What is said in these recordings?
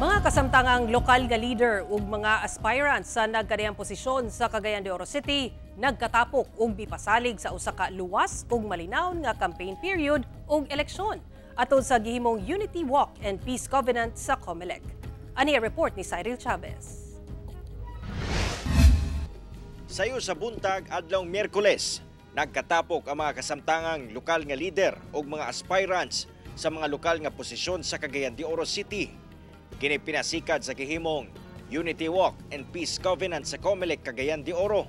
Mga kasamtangang lokal nga leader ug mga aspirants sa nagkadayang posisyon sa Cagayan de Oro City nagkatapok og mipasalig sa usa ka luwas ug malinaw nga campaign period ug eleksyon atol sa gihimong Unity Walk and Peace Covenant sa COMELEC. Ani report ni Cyril Chavez. Sayo sa buntag adlawng Miyerkules, nagkatapok ang mga kasamtangang lokal nga leader ug mga aspirants sa mga lokal nga posisyon sa Cagayan de Oro City. Kini pinasikad sa gihimong Unity Walk and Peace Covenant sa COMELEC Cagayan de Oro.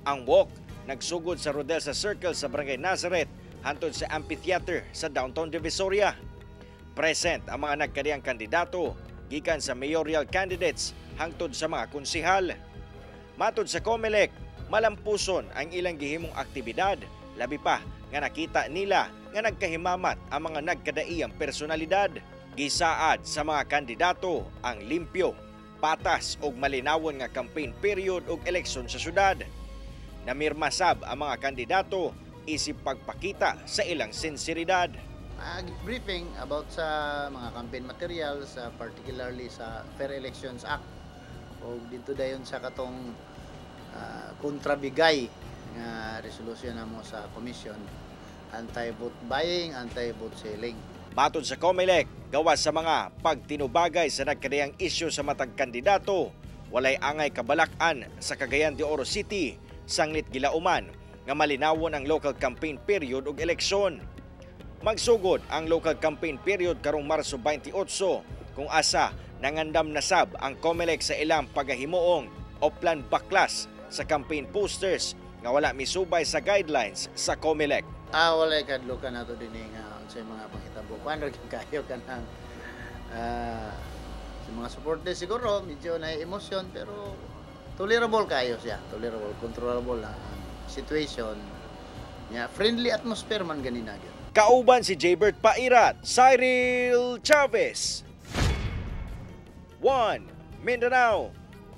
Ang walk nagsugod sa Rodelsa Circle sa Barangay Nazareth hantod sa amphitheater sa downtown Divisoria. Present ang mga nagkadiyang kandidato gikan sa mayoral candidates hangtod sa mga konsehal. Matod sa COMELEC, malampuson ang ilang gihimong aktibidad, labi pa nga nakita nila nga nagkahimamat ang mga nagkadaiyang personalidad. Gisaad sa mga kandidato ang limpyo, patas ug malinawon nga campaign period ug eleksyon sa syudad. Namirmasab ang mga kandidato isip pagpakita sa ilang sinseridad. Briefing about sa mga campaign materials, particularly sa Fair Elections Act. O dito dayon sa katong kontrabigay nga resolusyon namo sa komisyon, anti-vote buying, anti-vote selling. Matod sa COMELEC, gawas sa mga pagtinubagay sa nagkadayang isyu sa matag kandidato, walay angay kabalakan sa Cagayan de Oro City, sanglit gilauman nga malinawon ang local campaign period ug eleksyon. Magsugod ang local campaign period karong Marso 28 kung asa nangandam na sab ang COMELEC sa ilang pagahimuong o plan baklas sa campaign posters nga wala misubay sa guidelines sa COMELEC. Wala kadlo ka nato din nga sa mga panghitabo. Kuan ra kayo kanang sa mga supporters siguro medyo na emosyon pero tolerable kayo siya, tolerable, controllable ang situation. Yeah, friendly atmosphere man ganina gyud. Kauban si Jaybert Pairat, Cyril Chavez. 1 Mindanao.